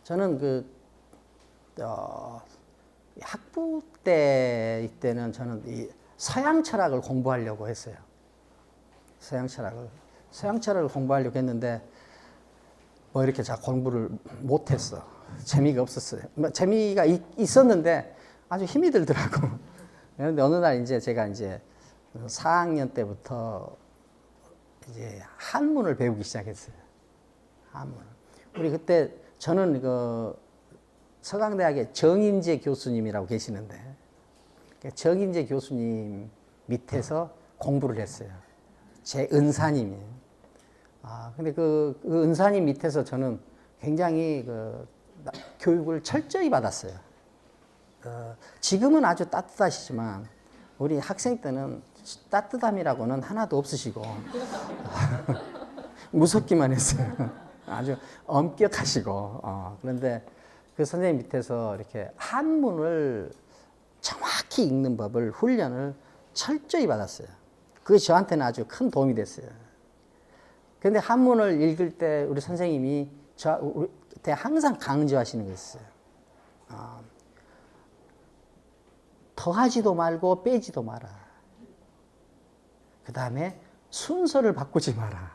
저는 학부 때는 저는 이 서양 철학을 공부하려고 했어요. 서양 철학을 공부하려고 했는데, 뭐 이렇게 잘 공부를 못했어. 재미가 없었어요. 재미가 있었는데 아주 힘이 들더라고. 그런데 어느 날 이제 제가 이제 4학년 때부터 이제 한문을 배우기 시작했어요. 한문. 우리 그때 저는 서강대학에 정인재 교수님이라고 계시는데, 정인재 교수님 밑에서 공부를 했어요. 제 은사님이. 근데 그 은사님 밑에서 저는 굉장히 교육을 철저히 받았어요. 지금은 아주 따뜻하시지만, 우리 학생 때는 따뜻함이라고는 하나도 없으시고, 무섭기만 했어요. 아주 엄격하시고, 그런데 그 선생님 밑에서 이렇게 한문을 정확히 읽는 법을 훈련을 철저히 받았어요. 그게 저한테는 아주 큰 도움이 됐어요. 그런데 한문을 읽을 때 우리 선생님이 우리한테 항상 강조하시는 게 있어요. 더하지도 말고 빼지도 마라. 그 다음에 순서를 바꾸지 마라.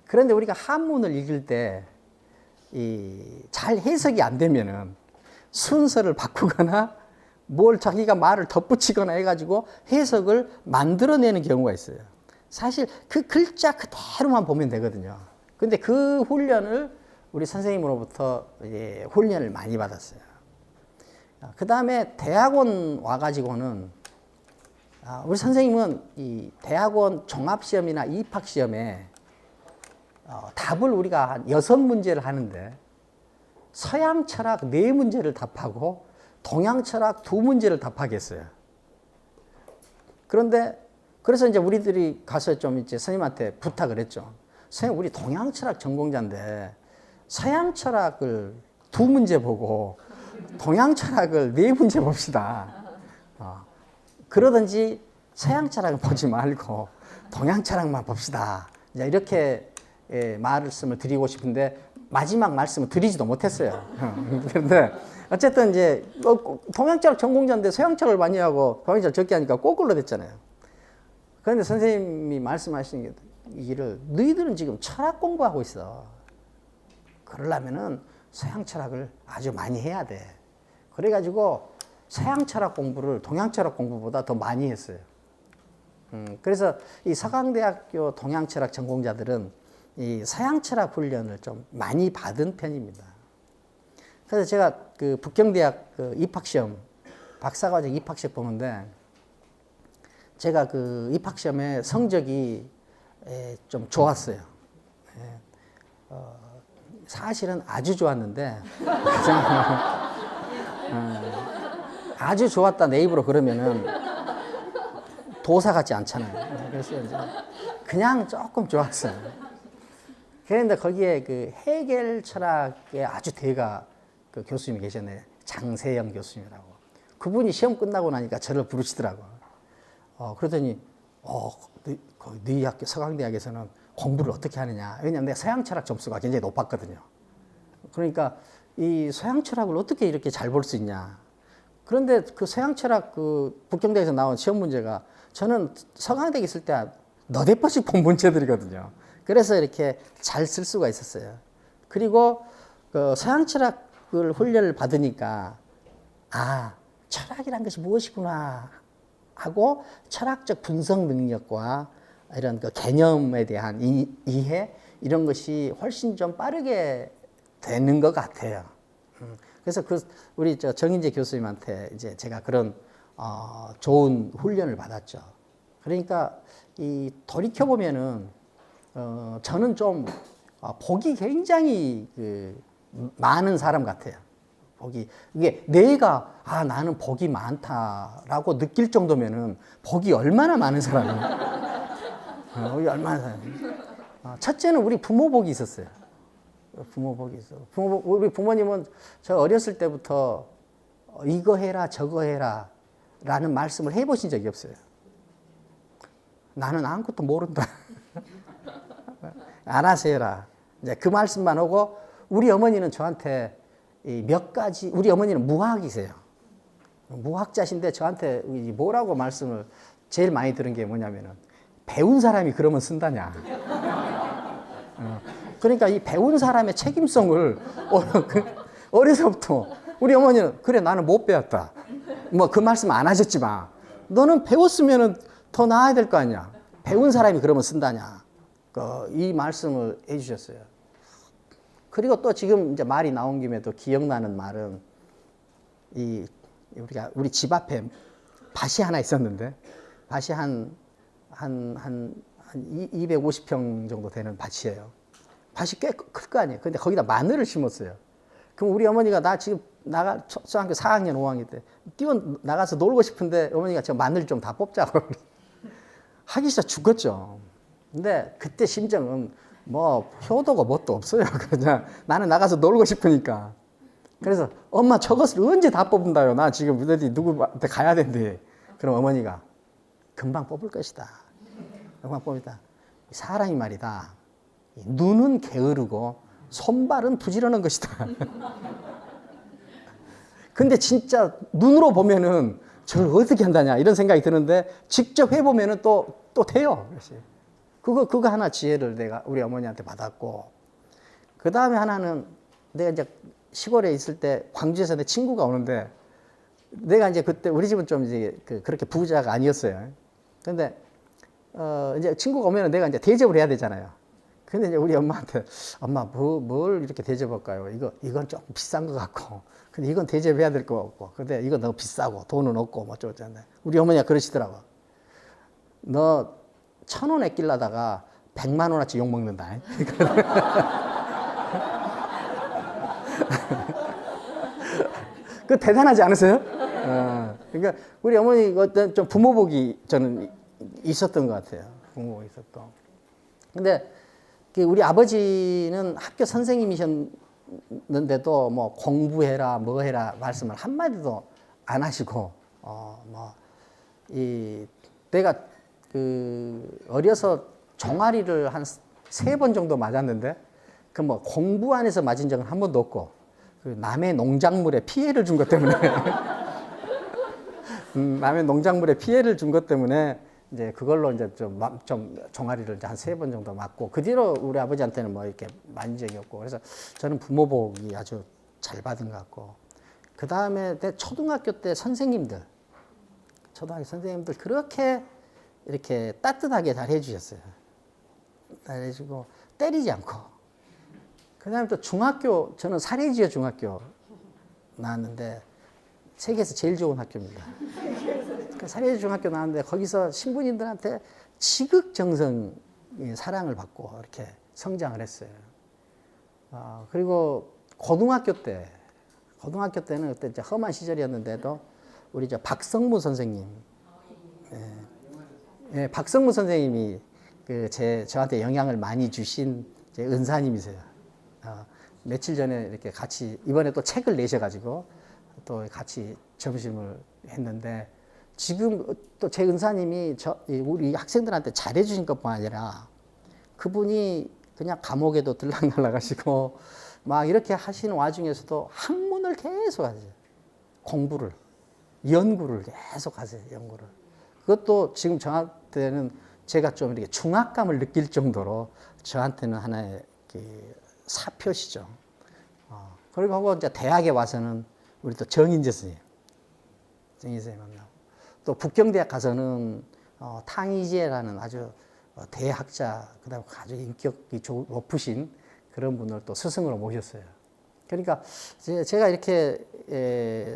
그런데 우리가 한문을 읽을 때 잘 해석이 안 되면은 순서를 바꾸거나 뭘 자기가 말을 덧붙이거나 해가지고 해석을 만들어내는 경우가 있어요. 사실 그 글자 그대로만 보면 되거든요. 근데 그 훈련을 우리 선생님으로부터 훈련을 많이 받았어요. 그 다음에 대학원 와가지고는 우리 선생님은 이 대학원 종합시험이나 입학시험에 답을 우리가 한 6문제를 하는데 서양 철학 4문제를 답하고 동양 철학 2문제를 답하겠어요. 그런데 그래서 이제 우리들이 가서 좀 이제 선생님한테 부탁을 했죠. 선생님, 우리 동양 철학 전공자인데 서양 철학을 2문제 보고 동양 철학을 4문제 봅시다. 그러든지 서양 철학을 보지 말고 동양 철학만 봅시다. 이제 이렇게 말씀을 드리고 싶은데 마지막 말씀을 드리지도 못했어요. 그런데 어쨌든 이제 동양 철학 전공자인데 서양 철학을 많이 하고 동양 철학 적게 하니까 거꾸로 됐잖아요. 그런데 선생님이 말씀하시는 게 너희들은 지금 철학 공부하고 있어. 그러려면은 서양 철학을 아주 많이 해야 돼. 그래가지고 서양 철학 공부를 동양 철학 공부보다 더 많이 했어요. 그래서 이 서강대학교 동양 철학 전공자들은 이 서양 철학 훈련을 좀 많이 받은 편입니다. 그래서 제가 그 북경대학 입학시험, 박사과정 입학시험 보는데, 제가 그 입학시험에 성적이 좀 좋았어요. 사실은 아주 좋았는데, 아주 좋았다 내 입으로 그러면은 도사 같지 않잖아요. 그래서 이제 그냥 조금 좋았어요. 그런데 거기에 그 해겔 철학의 아주 대가 그 교수님이 계셨네. 장세영 교수님이라고. 그분이 시험 끝나고 나니까 저를 부르시더라고. 그러더니, 너희 학교 서강대학에서는 공부를 어떻게 하느냐. 왜냐면 내가 서양 철학 점수가 굉장히 높았거든요. 그러니까 이 서양 철학을 어떻게 이렇게 잘 볼 수 있냐. 그런데 그 서양 철학 북경대에서 나온 시험 문제가 저는 서강대에 있을 때 너댓 번씩 본 문제들이거든요. 그래서 이렇게 잘 쓸 수가 있었어요. 그리고 그 서양 철학을 훈련을 받으니까 철학이란 것이 무엇이구나 하고 철학적 분석 능력과 이런 그 개념에 대한 이해 이런 것이 훨씬 좀 빠르게 되는 것 같아요. 그래서 우리 정인재 교수님한테 이제 제가 그런 좋은 훈련을 받았죠. 그러니까 돌이켜 보면은 저는 좀 복이 굉장히 많은 사람 같아요. 이게 내가 나는 복이 많다라고 느낄 정도면은 복이 얼마나 많은 사람이에요. 얼마나 첫째는 우리 부모 복이 있었어요. 부모 복이 있어. 우리 부모님은 저 어렸을 때부터 이거 해라 저거 해라 라는 말씀을 해보신 적이 없어요. 나는 아무것도 모른다. 알아서 해라. 이제 그 말씀만 하고 우리 어머니는 저한테 몇 가지, 우리 어머니는 무학이세요. 무학자신데 저한테 뭐라고 말씀을 제일 많이 들은 게 뭐냐면은 배운 사람이 그러면 쓴다냐. 그러니까 이 배운 사람의 책임성을 어려서부터 우리 어머니는 그래 나는 못 배웠다. 뭐 그 말씀 안 하셨지만 너는 배웠으면은 더 나아야 될 거 아니야. 배운 사람이 그러면 쓴다냐. 이 말씀을 해주셨어요. 그리고 또 지금 이제 말이 나온 김에 또 기억나는 말은 우리 집 앞에 밭이 하나 있었는데 밭이 한 250평 정도 되는 밭이에요. 밭이 꽤 클 거 아니에요. 근데 거기다 마늘을 심었어요. 그럼 우리 어머니가 나 지금 초등학교 4학년, 5학년 때 나가서 놀고 싶은데 어머니가 저 마늘 좀 다 뽑자고 하기 진짜 죽었죠. 근데 그때 심정은 뭐 효도가 뭣도 없어요. 그냥 나는 나가서 놀고 싶으니까. 그래서 엄마 저것을 언제 다 뽑은다요. 나 지금 어디 누구한테 가야 된대. 그럼 어머니가 금방 뽑을 것이다. 금방 뽑을다. 사람이 말이다. 눈은 게으르고 손발은 부지런한 것이다. 근데 진짜 눈으로 보면은 저걸 어떻게 한다냐 이런 생각이 드는데 직접 해보면은 또 돼요. 그거 하나 지혜를 우리 어머니한테 받았고, 그 다음에 하나는 내가 이제 시골에 있을 때 광주에서 내 친구가 오는데 내가 이제 그때 우리 집은 좀 이제 그렇게 부자가 아니었어요. 근데 이제 친구가 오면은 내가 이제 대접을 해야 되잖아요. 근데 이제 우리 엄마한테 엄마 뭘 이렇게 대접할까요? 이건 좀 비싼 것 같고, 근데 이건 대접해야 될 것 같고, 근데 이건 너무 비싸고 돈은 없고 뭐 어쩌고저쩌고. 우리 어머니가 그러시더라고. 너 1,000원 아끼려다가 100만 원어치 욕 먹는다. 그 대단하지 않으세요? 그러니까 우리 어머니 어떤 좀 부모복이 저는 있었던 것 같아요. 부모복이 있었고. 근데 우리 아버지는 학교 선생님이셨는데도 뭐 공부해라 뭐 해라 말씀을 한마디도 안 하시고, 내가 어려서 종아리를 한 3번 정도 맞았는데 그 뭐 공부 안에서 맞은 적은 한 번도 없고, 남의 농작물에 피해를 준 것 때문에 남의 농작물에 피해를 준 것 때문에 이제 그걸로 이제 좀 종아리를 이제 한 3번 정도 맞고, 그 뒤로 우리 아버지한테는 뭐 이렇게 맞은 적이 없고, 그래서 저는 부모복이 아주 잘 받은 것 같고, 그 다음에 내 초등학교 때 선생님들 그렇게 이렇게 따뜻하게 잘 해주셨어요. 잘 해주고 때리지 않고. 그 다음에 또 저는 사례지어 중학교 나왔는데 세계에서 제일 좋은 학교입니다. 그 사례지어 중학교 나왔는데 거기서 신부님들한테 지극정성 사랑을 받고 이렇게 성장을 했어요. 그리고 고등학교 때는 그때 이제 험한 시절이었는데도 우리 박성무 선생님, 박성무 선생님이 저한테 영향을 많이 주신 제 은사님이세요. 며칠 전에 이렇게 같이 이번에 또 책을 내셔가지고 또 같이 점심을 했는데, 지금 또 제 은사님이 우리 학생들한테 잘해주신 것뿐 아니라 그분이 그냥 감옥에도 들락날락 하시고 막 이렇게 하시는 와중에서도 학문을 계속 하세요. 연구를 계속 하세요. 연구를. 그것도 지금 저한테는 제가 좀 이렇게 중압감을 느낄 정도로 저한테는 하나의 사표시죠. 그리고 이제 대학에 와서는 우리 또 정인재 선생님 만나고, 또 북경대학 가서는 탕이제라는 아주 대학자, 그다음에 아주 인격이 높으신 그런 분을 또 스승으로 모셨어요. 그러니까 제가 이렇게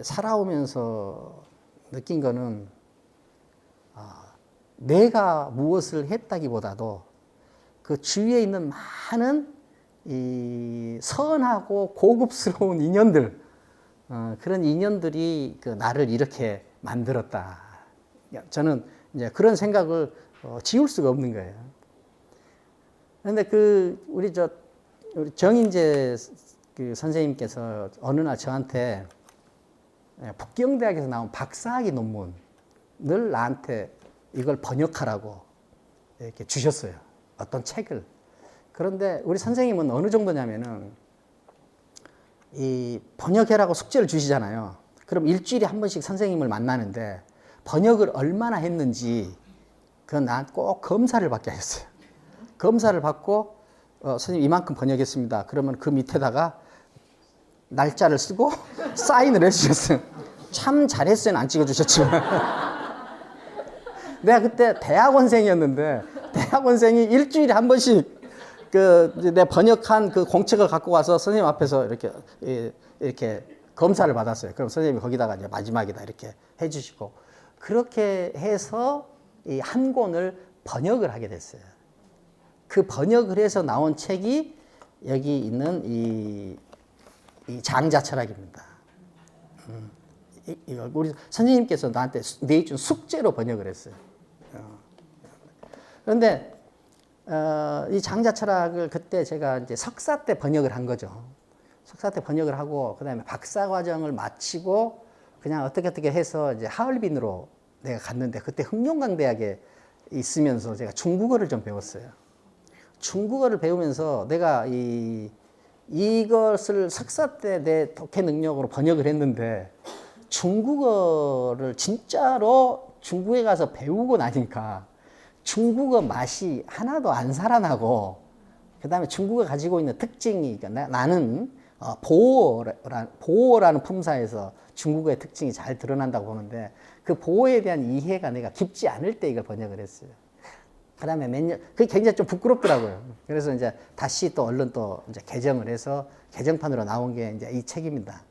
살아오면서 느낀 거는 내가 무엇을 했다기보다도 그 주위에 있는 많은 이 선하고 고급스러운 인연들, 그런 인연들이 나를 이렇게 만들었다. 저는 이제 그런 생각을 지울 수가 없는 거예요. 그런데 우리 정인재 선생님께서 어느 날 저한테 북경대학에서 나온 박사학위 논문을 나한테 이걸 번역하라고 이렇게 주셨어요. 어떤 책을. 그런데 우리 선생님은 어느 정도냐면은 이 번역해라고 숙제를 주시잖아요. 그럼 일주일에 한 번씩 선생님을 만나는데 번역을 얼마나 했는지 그건 난 꼭 검사를 받게 하셨어요. 검사를 받고 선생님 이만큼 번역했습니다. 그러면 그 밑에다가 날짜를 쓰고 사인을 해주셨어요. 참 잘했어요는 안 찍어주셨지만 내가 그때 대학원생이었는데 대학원생이 일주일에 한 번씩 내 번역한 그 공책을 갖고 와서 선생님 앞에서 이렇게 검사를 받았어요. 그럼 선생님이 거기다가 이제 마지막이다 이렇게 해주시고 그렇게 해서 이 한 권을 번역을 하게 됐어요. 그 번역을 해서 나온 책이 여기 있는 이 장자철학입니다. 이거 우리 선생님께서 나한테 내준 숙제로 번역을 했어요. 그런데 이 장자철학을 그때 제가 이제 석사 때 번역을 한 거죠. 석사 때 번역을 하고 그다음에 박사 과정을 마치고 그냥 어떻게 해서 이제 하얼빈으로 내가 갔는데 그때 흑룡강대학에 있으면서 제가 중국어를 좀 배웠어요. 중국어를 배우면서 내가 이것을 석사 때 내 독해 능력으로 번역을 했는데 중국어를 진짜로 중국에 가서 배우고 나니까 중국어 맛이 하나도 안 살아나고 그다음에 중국어가 가지고 있는 특징이 그러니까 나는 보어라는 품사에서 중국어의 특징이 잘 드러난다고 보는데 그 보어에 대한 이해가 내가 깊지 않을 때 이걸 번역을 했어요. 그 다음에 그게 굉장히 좀 부끄럽더라고요. 그래서 이제 다시 또 얼른 또 이제 개정을 해서 개정판으로 나온 게 이제 이 책입니다.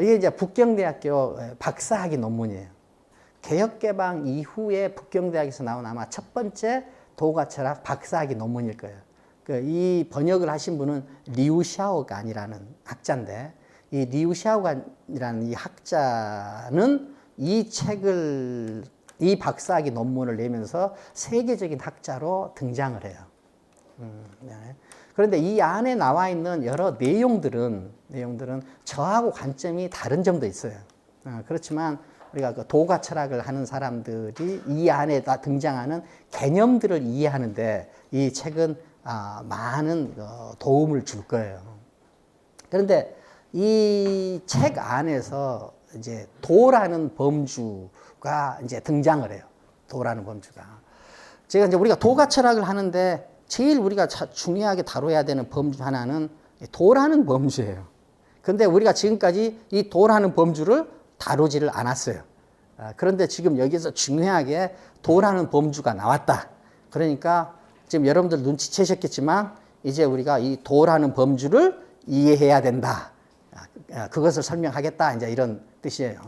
이게 이제 북경대학교 박사학위 논문이에요. 개혁개방 이후에 북경대학에서 나온 아마 첫 번째 도가철학 박사학위 논문일 거예요. 이 번역을 하신 분은 리우샤오간이라는 학자인데 이 리우샤오간이라는 이 학자는 이 박사학위 논문을 내면서 세계적인 학자로 등장을 해요. 네. 그런데 이 안에 나와 있는 여러 내용들은 저하고 관점이 다른 점도 있어요. 그렇지만 우리가 그 도가 철학을 하는 사람들이 이 안에 다 등장하는 개념들을 이해하는데 이 책은 많은 도움을 줄 거예요. 그런데 이 책 안에서 이제 도라는 범주가 이제 등장을 해요. 도라는 범주가. 제가 이제 우리가 도가 철학을 하는데 제일 우리가 중요하게 다뤄야 되는 범주 하나는 도라는 범주예요. 근데 우리가 지금까지 이 도라는 범주를 다루지를 않았어요. 그런데 지금 여기서 중요하게 도라는 범주가 나왔다. 그러니까 지금 여러분들 눈치채셨겠지만 이제 우리가 이 도라는 범주를 이해해야 된다. 그것을 설명하겠다. 이제 이런 뜻이에요.